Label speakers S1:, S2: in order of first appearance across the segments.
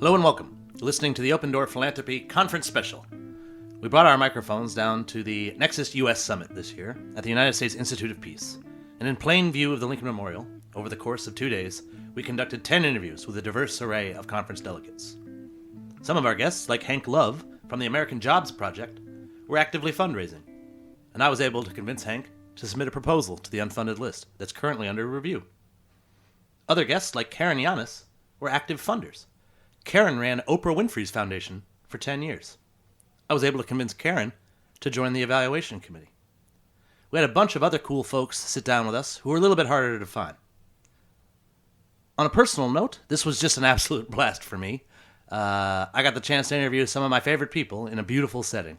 S1: Hello and welcome. You're listening to the Open Door Philanthropy Conference Special. We brought our microphones down to the Nexus U.S. Summit this year at the United States Institute of Peace. And in plain view of the Lincoln Memorial, over the course of 2 days, we conducted 10 interviews with a diverse array of conference delegates. Some of our guests, like Hank Love from the American Jobs Project, were actively fundraising. And I was able to convince Hank to submit a proposal to the unfunded list that's currently under review. Other guests, like Karen Yanis, were active funders. Karen ran Oprah Winfrey's foundation for 10 years. I was able to convince Karen to join the evaluation committee. We had a bunch of other cool folks sit down with us who were a little bit harder to find. On a personal note, this was just an absolute blast for me. I got the chance to interview some of my favorite people in a beautiful setting.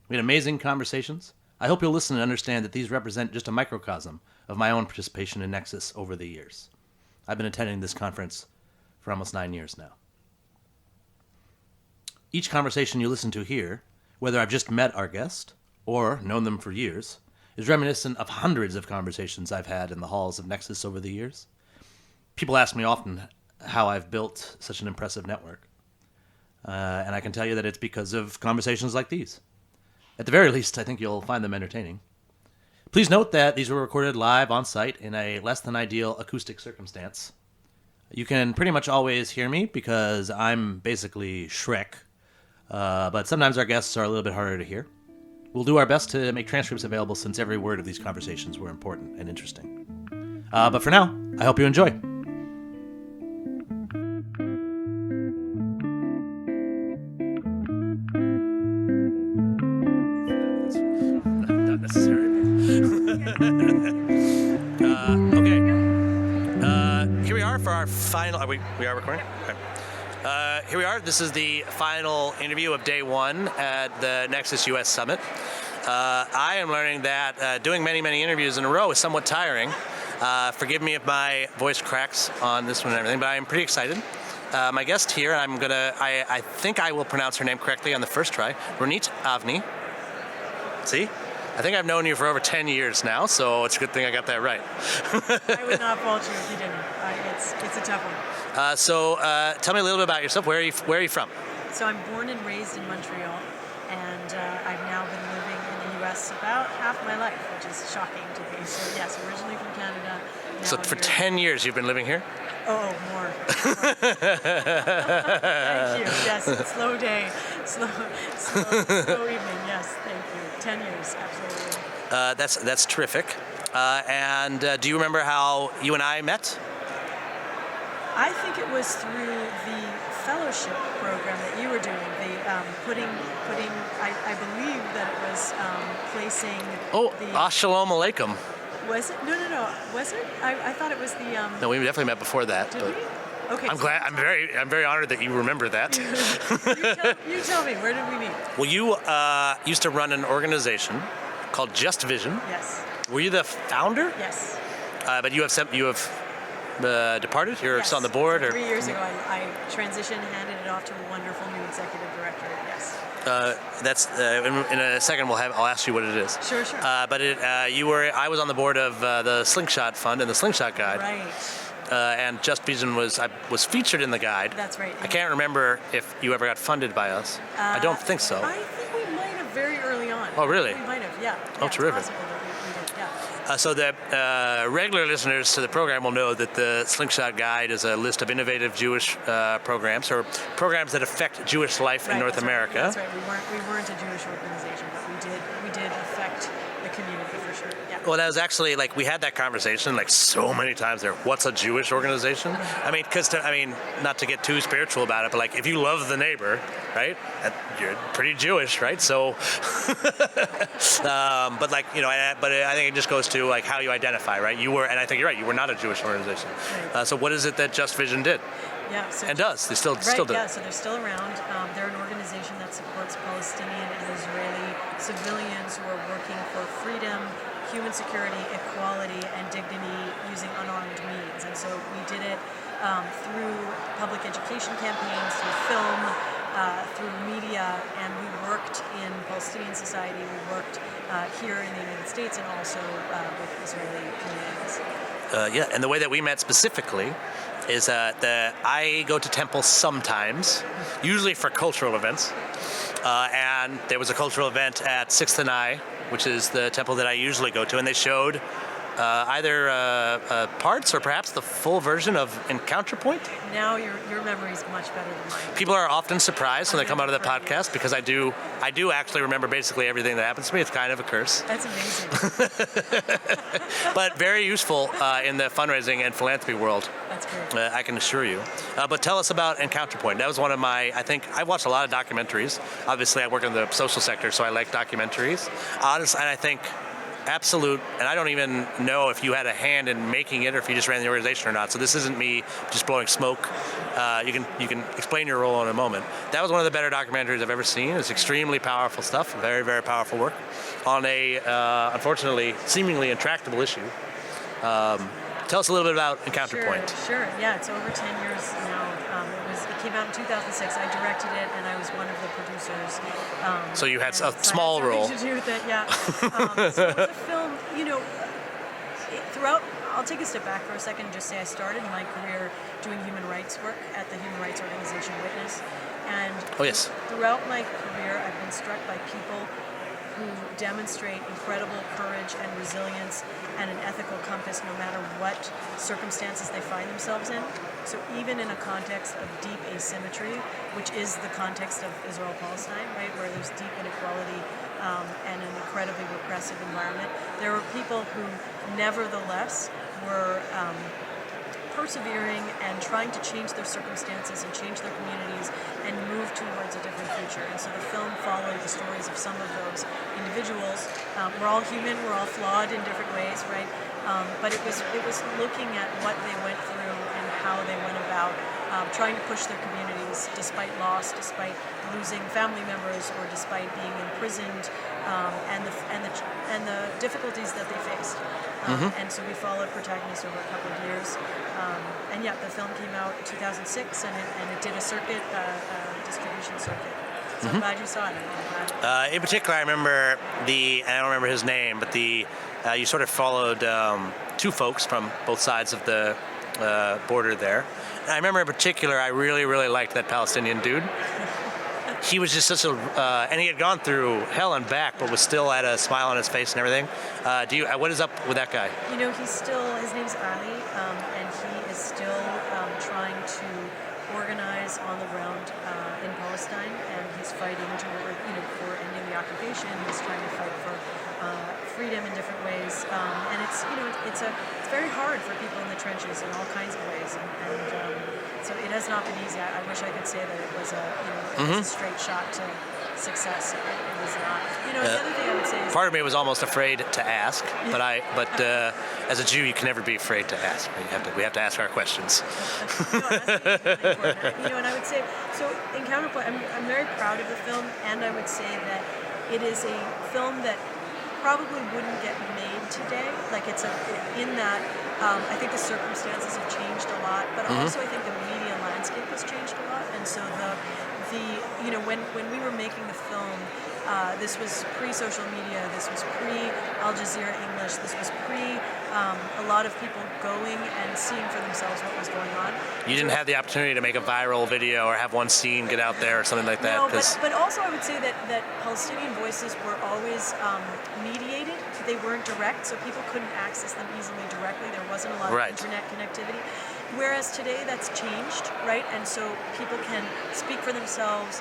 S1: We had amazing conversations. I hope you'll listen and understand that these represent just a microcosm of my own participation in Nexus over the years. I've been attending this conference for almost 9 years now. Each conversation you listen to here, whether I've just met our guest or known them for years, is reminiscent of hundreds of conversations I've had in the halls of Nexus over the years. People ask me often how I've built such an impressive network. And I can tell you that it's because of conversations like these. At the very least, I think you'll find them entertaining. Please note that these were recorded live on site in a less than ideal acoustic circumstance. You can pretty much always hear me because I'm basically Shrek. But sometimes our guests are a little bit harder to hear. We'll do our best to make transcripts available since every word of these conversations were important and interesting. But for now, I hope you enjoy. Not necessary. Okay. Here we are for our final... we are recording? Okay. Here we are. This is the final interview of day one at the Nexus U.S. Summit. I am learning that doing many interviews in a row is somewhat tiring. Forgive me if my voice cracks on this one and everything, but I am pretty excited. My guest here, I think I will pronounce her name correctly on the first try, Ronit Avni. See? I think I've known you for over 10 years now, so it's a good thing I got that right.
S2: I would not fault you if you didn't. It's a tough one.
S1: So tell me a little bit about yourself. Where are you from?
S2: So I'm born and raised in Montreal, and I've now been living in the U.S. about half my life, which is shocking to me. So yes, originally from Canada.
S1: So for 10 years you've been living here?
S2: Oh, more. Thank you. Yes, slow day, slow evening. Yes, thank you. 10 years, absolutely.
S1: That's terrific. And do you remember how you and I met?
S2: I think it was through the fellowship program that you were doing. The putting. I believe that it was placing.
S1: Oh, Shalom Aleichem.
S2: Was it? No. Was it? I thought it was the.
S1: No, we definitely met before that.
S2: Did
S1: but
S2: we? Okay.
S1: I'm glad. I'm very honored that you remember that.
S2: you tell me. Where did we meet?
S1: Well, you used to run an organization called Just Vision.
S2: Yes.
S1: Were you the founder?
S2: Yes.
S1: But you have departed? You're still on the board?
S2: 3 years ago, I transitioned, handed it off to a wonderful new executive director. Yes.
S1: That's in a second. I'll ask you what it is.
S2: Sure.
S1: But I was on the board of the Slingshot Fund and the Slingshot Guide.
S2: Right.
S1: And Just Vision was featured in the guide.
S2: That's right.
S1: I can't remember if you ever got funded by us. I don't think so.
S2: I think we might have very early on.
S1: Oh, really?
S2: We might have. Yeah.
S1: Oh, terrific.
S2: It's possible that we did. Yeah.
S1: So the regular listeners to the program will know that the Slingshot Guide is a list of innovative Jewish programs or programs that affect Jewish life in North America.
S2: Right. That's right. We weren't a Jewish organization, but we did affect the community for sure. Yeah.
S1: Well, that was actually we had that conversation so many times there. What's a Jewish organization? I mean, not to get too spiritual about it, but if you love the neighbor, right? You're pretty Jewish, right? So, but I think it just goes to how you identify, right? And I think you're right. You were not a Jewish organization.
S2: Right.
S1: So, what is it that Just Vision did?
S2: Yeah. So
S1: and does they still do?
S2: Yeah. So they're still around. They're an organization that supports Palestinian and Israeli civilians who are working for freedom, human security, equality, and dignity using unarmed means. And so we did it through public education campaigns, through film, through media, and we worked in Palestinian society. We worked here in the United States and also with Israeli communities.
S1: And the way that we met specifically is that I go to temples sometimes, usually for cultural events. And there was a cultural event at 6th and I, which is the temple that I usually go to, and they showed either parts or perhaps the full version of Encounter Point.
S2: Now your memory is much better than mine.
S1: People are often surprised when they come out of the podcast because I do actually remember basically everything that happens to me. It's kind of a curse.
S2: That's amazing.
S1: But very useful in the fundraising and philanthropy world.
S2: That's great.
S1: I can assure you. But tell us about Encounter Point. That was one of my, I think, I've watched a lot of documentaries. Obviously, I work in the social sector, so I like documentaries. Honestly, and I think absolute, and I don't even know if you had a hand in making it or if you just ran the organization or not. So this isn't me just blowing smoke. You can explain your role in a moment. That was one of the better documentaries I've ever seen. It's extremely powerful stuff, very, very powerful work on a, unfortunately, seemingly intractable issue. Tell us a little bit about Encounter Point.
S2: Sure. Yeah, it's over 10 years now. It came out in 2006. I directed it, and I was one of the producers.
S1: So you had a small role.
S2: To do with it, yeah. So it was a film. Throughout. I'll take a step back for a second and just say I started my career doing human rights work at the human rights organization Witness, and throughout my career, I've been struck by people who demonstrate incredible courage and resilience and an ethical compass no matter what circumstances they find themselves in. So even in a context of deep asymmetry, which is the context of Israel-Palestine, right, where there's deep inequality and an incredibly repressive environment, there were people who nevertheless were persevering and trying to change their circumstances and change their communities and move towards a different future. And so the film followed the stories of some of those individuals. We're all human, we're all flawed in different ways, right? But it was looking at what they went through and how they went about trying to push their communities despite loss, despite losing family members, or despite being imprisoned, and the difficulties that they faced. And so we followed protagonists over a couple of years. And yeah, the film came out in 2006, and it did a circuit, distribution circuit. So I'm glad you saw it.
S1: In particular, I remember and I don't remember his name, but you sort of followed two folks from both sides of the border there. And I remember in particular, I really, really liked that Palestinian dude. He was just such and he had gone through hell and back, but was still had a smile on his face and everything. What is up with that guy?
S2: His name's Ali, and he is still trying to organize on the ground in Palestine, and he's fighting for ending the occupation. He's trying to fight for freedom in different ways, and it's very hard for people in the trenches in all kinds of ways, and so it has not been easy. I wish I could say that it was a straight shot to success. It was not. The other thing I would say is
S1: part of me was almost afraid to ask, but as a Jew, you can never be afraid to ask. We have to ask our questions.
S2: That's important. And I would say so. Encounter Point. I'm very proud of the film, and I would say that it is a film that probably wouldn't get made today. Like I think the circumstances have changed a lot, but also I think the media landscape has changed a lot, and so when we were making the film, this was pre-social media, this was pre-Al Jazeera English, this was a lot of people going and seeing for themselves what was going on.
S1: You didn't have the opportunity to make a viral video or have one scene get out there or something like that?
S2: No, but also I would say that Palestinian voices were always mediated. They weren't direct, so people couldn't access them easily directly. There wasn't a lot of internet connectivity. Whereas today that's changed, right? And so people can speak for themselves,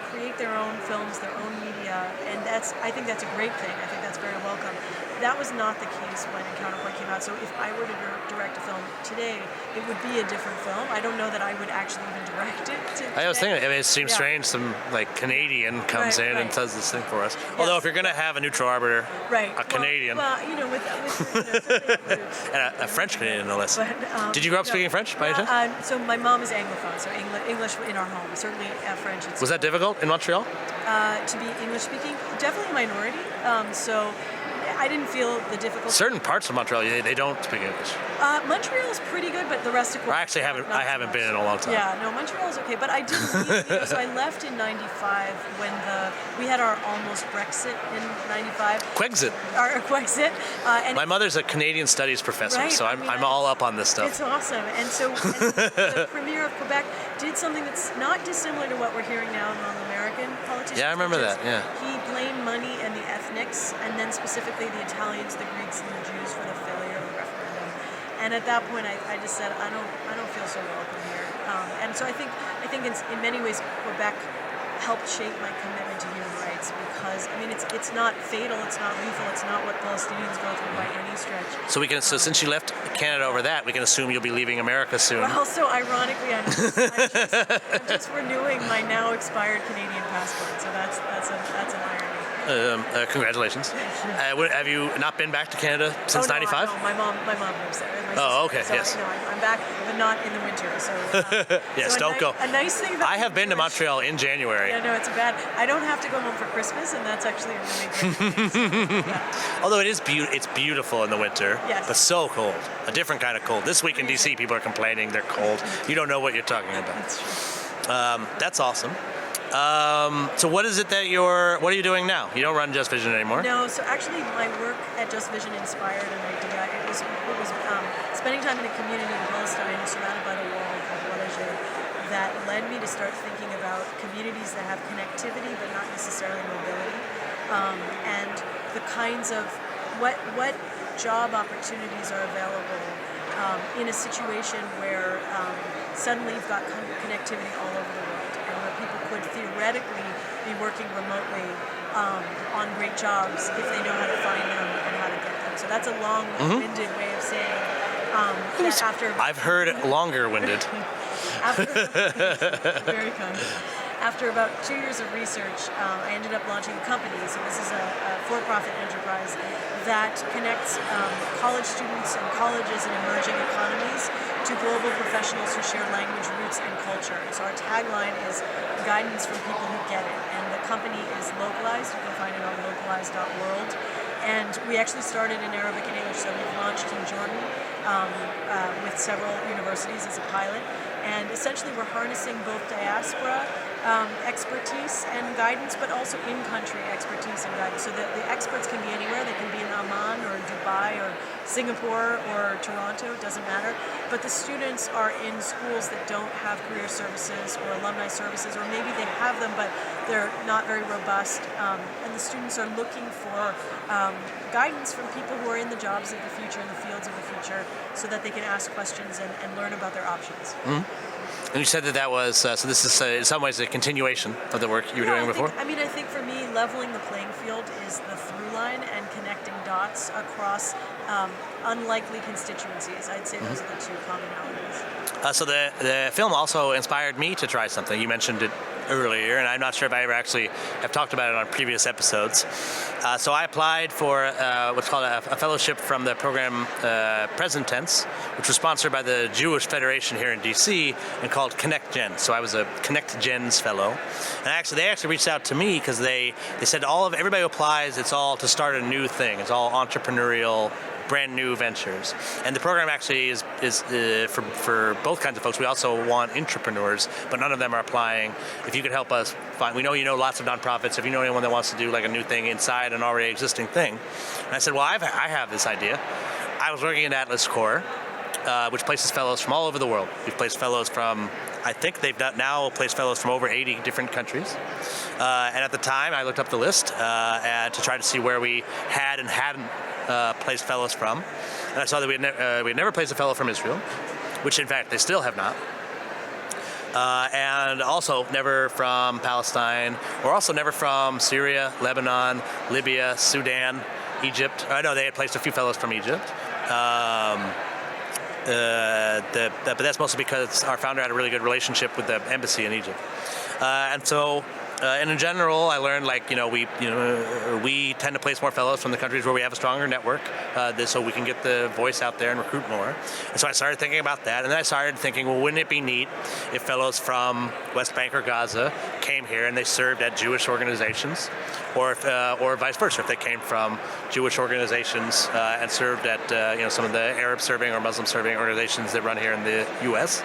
S2: create their own films, their own media, and I think that's a great thing. I think that's very welcome. That was not the case when Encounter Point came out. So if I were to direct a film today, it would be a different film. I don't know that I would actually even direct it.
S1: I was thinking, it seems strange. Some Canadian comes in and does this thing for us. Yes. Although if you're going to have a neutral arbiter, a Canadian, and a French Canadian, no less. But, did you grow up speaking French by any chance?
S2: So my mom is Anglophone, so English in our home. Certainly French.
S1: Was that difficult in Montreal?
S2: To be English speaking, definitely a minority. So I didn't feel the difficulty.
S1: Certain parts of Montreal, they don't speak English.
S2: Montreal's pretty good, but the rest of Quebec.
S1: I actually haven't.
S2: not
S1: I
S2: so
S1: haven't
S2: much.
S1: been in a long time.
S2: Yeah, no, Montreal's okay, but I did leave. So I left in '95 when we had our almost Brexit in '95.
S1: Quexit.
S2: Our Quexit. And
S1: My mother's a Canadian studies professor,
S2: Right,
S1: so
S2: I mean,
S1: I'm all up on this stuff.
S2: It's awesome. And so the Premier of Quebec did something that's not dissimilar to what we're hearing now among American politicians.
S1: Yeah, I remember
S2: which is
S1: that, yeah.
S2: He blamed money and the ethnics, and then specifically the Italians, the Greeks, and the Jews for the failure of the referendum. And at that point, I just said, I don't feel so welcome here. And so I think in many ways, Quebec helped shape my commitment to human rights because it's not fatal, it's not lethal, it's not what Palestinians go through by any stretch.
S1: So since you left Canada over that, we can assume you'll be leaving America soon.
S2: Well, so ironically, I'm just renewing my now expired Canadian passport. So that's an irony.
S1: Congratulations. Have you not been back to Canada since '95?
S2: No, my mom lives there. My
S1: Oh,
S2: sister.
S1: okay,
S2: So
S1: yes.
S2: I'm back, but not in the winter. So
S1: Yes,
S2: so
S1: don't go.
S2: A nice thing that
S1: I have been to Montreal in January.
S2: Yeah, no, it's bad. I don't have to go home for Christmas, and that's actually a really great thing. So, yeah.
S1: Although it's beautiful in the winter,
S2: Yes.
S1: but so cold. A different kind of cold. This week in DC, people are complaining they're cold. You don't know what you're talking about.
S2: That's true.
S1: That's awesome. So what is it that what are you doing now? You don't run Just Vision anymore?
S2: No, so actually my work at Just Vision inspired an idea. It was spending time in a community in Palestine surrounded by the wall called Walajeh that led me to start thinking about communities that have connectivity but not necessarily mobility, and the kinds of what job opportunities are available in a situation where suddenly you've got connectivity all over the world, and where people could theoretically be working remotely on great jobs if they know how to find them and how to get them. So that's a long-winded way of saying that after...
S1: I've heard longer-winded.
S2: Very kind. After about 2 years of research, I ended up launching a company. So this is a for-profit enterprise that connects college students and colleges in emerging economies to global professionals who share language, roots, and culture. So our tagline is guidance from people who get it. And the company is localized. You can find it on localized.world. And we actually started in Arabic and English. So we've launched in Jordan with several universities as a pilot. And essentially we're harnessing both diaspora expertise and guidance, but also in-country expertise and guidance. So that the experts can be anywhere. They can be in Amman or Dubai or Singapore or Toronto, it doesn't matter. But the students are in schools that don't have career services or alumni services, or maybe they have them, but they're not very robust. And the students are looking for guidance from people who are in the jobs of the future, in the fields of the future, so that they can ask questions and learn about their options.
S1: Mm-hmm. And you said that was, so this is in some ways a continuation of the work you were doing before?
S2: I think for me, leveling the playing field is the through line, and connecting dots across unlikely constituencies. I'd say those are the two commonalities.
S1: So the film also inspired me to try something. You mentioned it earlier, and I'm not sure if I ever actually have talked about it on previous episodes. So I applied for what's called a fellowship from the program Present Tense, which was sponsored by the Jewish Federation here in DC and called Connect Gen. So I was a Connect Gens fellow, and they actually reached out to me because they said everybody who applies, it's all to start a new thing. It's all entrepreneurial, brand new ventures. And the program actually is for both kinds of folks. We also want entrepreneurs, but none of them are applying. If you could help us find, we know you know lots of nonprofits. If you know anyone that wants to do like a new thing inside an already existing thing. And I said, well, I have this idea. I was working at Atlas Corps, which places fellows from all over the world. We've placed fellows from, I think they've now placed fellows from over 80 different countries. And at the time, I looked up the list to try to see where we had and hadn't placed fellows from. And I saw that we had never placed a fellow from Israel, which in fact they still have not. And also never from Palestine, or also never from Syria, Lebanon, Libya, Sudan, Egypt. No, they had placed a few fellows from Egypt. But that's mostly because our founder had a really good relationship with the embassy in Egypt. And so And in general, I learned we tend to place more fellows from the countries where we have a stronger network, so we can get the voice out there and recruit more. And so I started thinking about that, and then I started thinking, well, wouldn't it be neat if fellows from West Bank or Gaza came here and they served at Jewish organizations, or vice versa, if they came from Jewish organizations and served at some of the Arab serving or Muslim serving organizations that run here in the U.S.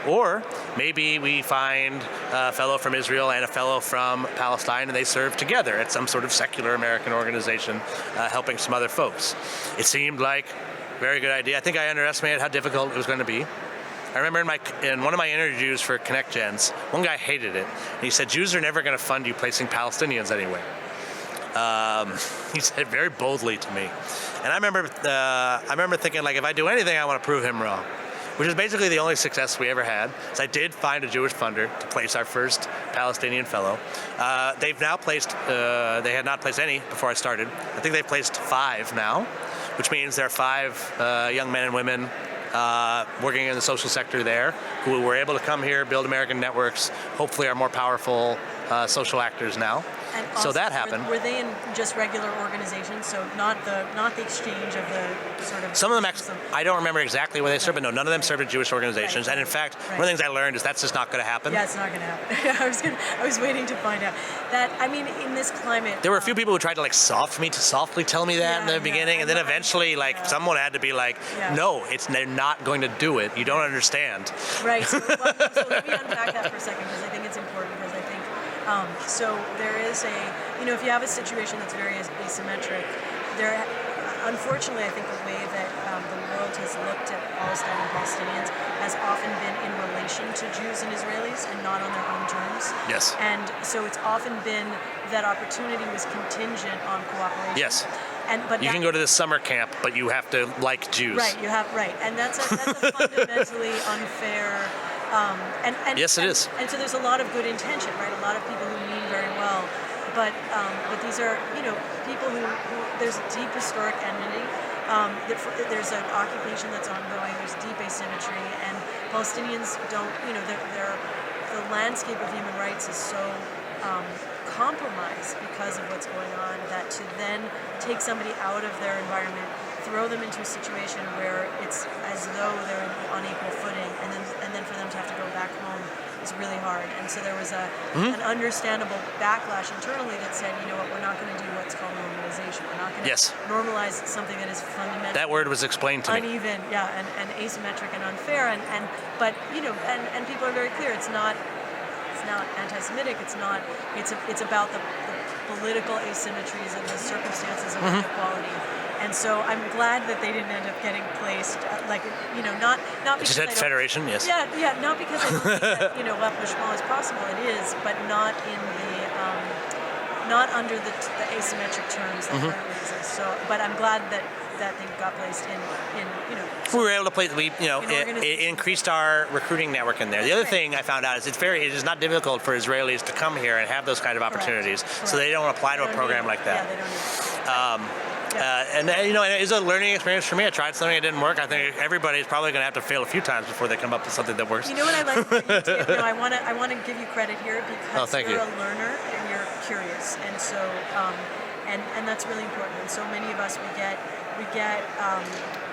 S1: Or maybe we find a fellow from Israel and a fellow from Palestine, and they serve together at some sort of secular American organization, helping some other folks. It seemed like a very good idea. I think I underestimated how difficult it was going to be. I remember in one of my interviews for Connect Gens, one guy hated it. And he said, Jews are never going to fund you placing Palestinians anyway. He said very boldly to me. And I remember thinking, like, if I do anything, I want to prove him wrong. Which is basically the only success we ever had. So I did find a Jewish funder to place our first Palestinian fellow. They've now placed, they had not placed any before I started. I think they've placed 5 now, which means there are 5 young men and women working in the social sector there who were able to come here, build American networks, hopefully are more powerful social actors now.
S2: And
S1: so
S2: also,
S1: that happened.
S2: Were they in just regular organizations? So not the exchange of the sort of.
S1: Some of them, I don't remember exactly where they served, but no, none of them served at Jewish organizations.
S2: Right.
S1: And in fact, one of the things I learned is that's just not going to happen.
S2: Yeah, it's not going to happen. I was waiting to find out that. I mean, in this climate,
S1: there were a few people who tried to softly tell me that in the beginning, and then eventually, someone had to be like, "No, they're not going to do it. You don't understand."
S2: Right. So let me unpack that for a second because I think it's important because I think. So there is if you have a situation that's very asymmetric, unfortunately, I think the way that the world has looked at Palestine and Palestinians has often been in relation to Jews and Israelis and not on their own terms.
S1: Yes.
S2: And so it's often been that opportunity was contingent on cooperation.
S1: Yes.
S2: But
S1: you can go to this summer camp, but you have to like Jews.
S2: Right. And that's a fundamentally unfair. Yes,
S1: it is.
S2: And so there's a lot of good intention, right? A lot of people who mean very well, but these are people who there's a deep historic enmity. There's an occupation that's ongoing. There's deep asymmetry, and Palestinians don't. The landscape of human rights is so compromised because of what's going on that to then take somebody out of their environment, throw them into a situation where it's as though they're on equal footing, and then for them to have to go back home is really hard. And so there was an understandable backlash internally that said, you know what, we're not going to do what's called normalization. We're not going to normalize something that is fundamentally
S1: that word was explained to
S2: me. Uneven, and asymmetric and unfair. But people are very clear. It's not anti-Semitic. It's about the political asymmetries and the circumstances of inequality. And so I'm glad that they didn't end up getting placed, not because
S1: just federation, yes.
S2: Yeah, not because I don't think that rapprochement is possible. It is, but not in the not under the asymmetric terms that currently exist. So, but I'm glad that they got placed in
S1: we were able to place. It increased our recruiting network in there. The other thing I found out is it is not difficult for Israelis to come here and have those kind of opportunities. Correct. So they don't apply to a program like that.
S2: Yeah, they don't need
S1: it is a learning experience for me. I tried something, it didn't work. I think everybody's probably going to have to fail a few times before they come up with something that works.
S2: You know what I like that you did? I want to give you credit here because you're a learner and you're curious, and so and that's really important. And so many of us we get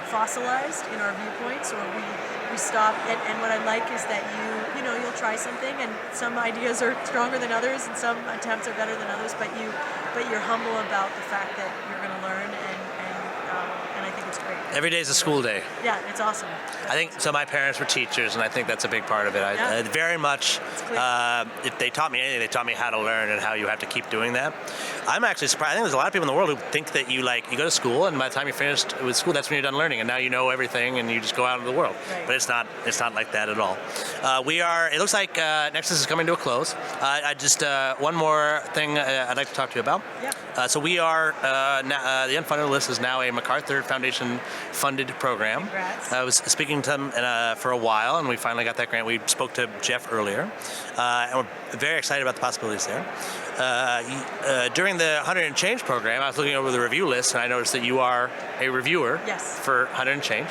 S2: fossilized in our viewpoints, or we stop. And what I like is that you'll try something, and some ideas are stronger than others, and some attempts are better than others. But you're humble about the fact that you're going to learn, and I think it's great.
S1: Every day is a school day.
S2: Yeah, it's awesome.
S1: I think so. My parents were teachers, and I think that's a big part of it. I very much. If they taught me anything, they taught me how to learn and how you have to keep doing that. I'm actually surprised. I think there's a lot of people in the world who think that you go to school, and by the time you're finished with school, that's when you're done learning, and now you know everything, and you just go out into the world.
S2: Right.
S1: But it's not like that at all. It looks like Nexus is coming to a close. I just one more thing I'd like to talk to you about.
S2: Yeah.
S1: So we are the unfunded list is now a MacArthur Foundation funded program.
S2: Congrats.
S1: I was speaking to them for a while, and we finally got that grant. We spoke to Jeff earlier, and we're very excited about the possibilities there. During the 100 and Change program, I was looking over the review list, and I noticed that you are a reviewer for 100 and Change.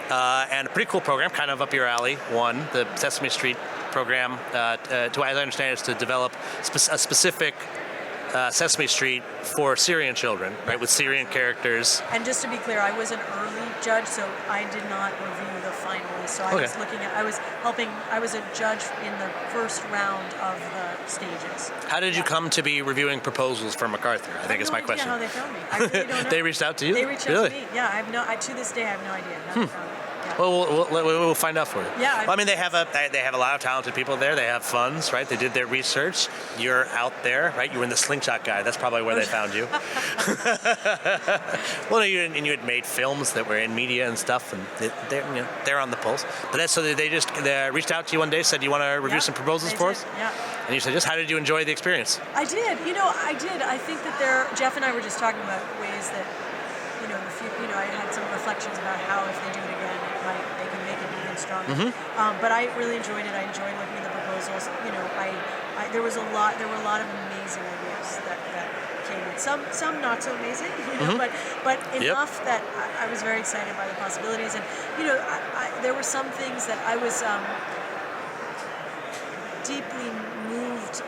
S1: And a pretty cool program, kind of up your alley. One, the Sesame Street program, to as I understand, is to develop a specific Sesame Street for Syrian children, right, with Syrian characters.
S2: And just to be clear, I was an early judge, so I did not review the finalists. So I was looking at, I was a judge in the first round of the stages.
S1: How did you come to be reviewing proposals for MacArthur? I think is my question.
S2: I have no idea how they found me. I really don't know.
S1: They reached out to you?
S2: They reached out to me. Yeah, to this day I have no idea how they found me. Yeah.
S1: Well, we'll find out for you.
S2: Yeah.
S1: Well, I mean, they have a lot of talented people there. They have funds, right? They did their research. You're out there, right? You were in the slingshot guy. That's probably where they found you. Well, you had made films that were in media and stuff, and they're on the pulse. But that's so they just reached out to you one day, said, "You want to review some proposals for us?"
S2: Yeah.
S1: And you said, "Just how did you enjoy the experience?"
S2: I did. I did. I think that Jeff and I were just talking about ways that I had some reflections about how if they do it again, they can make it even stronger.
S1: Mm-hmm.
S2: But I really enjoyed it. I enjoyed looking at the proposals. There were a lot of amazing ideas that came in. Some not so amazing, but enough that I was very excited by the possibilities. And there were some things that I was deeply moved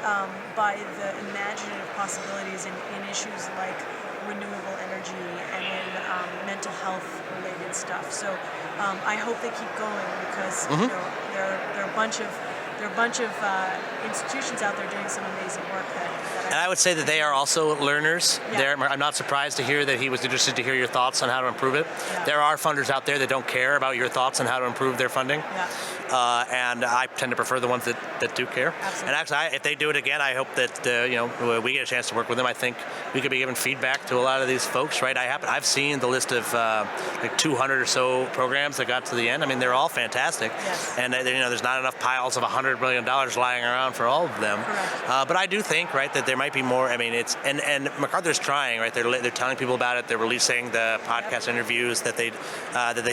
S2: by the imaginative possibilities in issues like renewable energy and in mental health related stuff. So I hope they keep going because there are a bunch of institutions out there doing some amazing work
S1: And I would say that they are also learners.
S2: Yeah.
S1: I'm not surprised to hear that he was interested to hear your thoughts on how to improve it.
S2: Yeah.
S1: There are funders out there that don't care about your thoughts on how to improve their funding.
S2: Yeah.
S1: And I tend to prefer the ones that do care.
S2: Absolutely.
S1: And actually, if they do it again, I hope that we get a chance to work with them. I think we could be giving feedback to a lot of these folks, right? I've seen the list of like 200 or so programs that got to the end. I mean, they're all fantastic.
S2: Yes.
S1: And there's not enough piles of $100 million lying around for all of them.
S2: Correct.
S1: But I do think, right, that there might be more. I mean, and MacArthur's trying, right? They're telling people about it. They're releasing the podcast interviews that they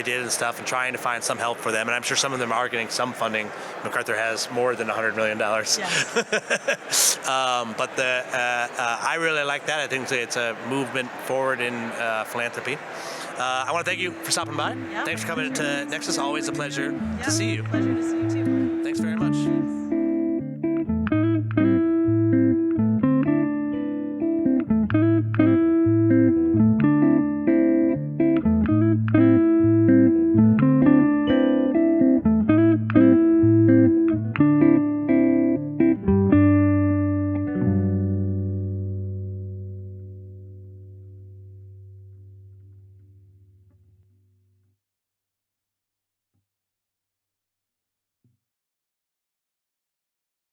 S1: did and stuff, and trying to find some help for them. And I'm sure some of them are getting some funding. MacArthur has more than $100 million.
S2: Yes.
S1: But I really like that. I think it's a movement forward in philanthropy. I want to thank you for stopping by.
S2: Yeah.
S1: Thanks for coming to Nexus. Always a pleasure to see you.
S2: Pleasure to see you too.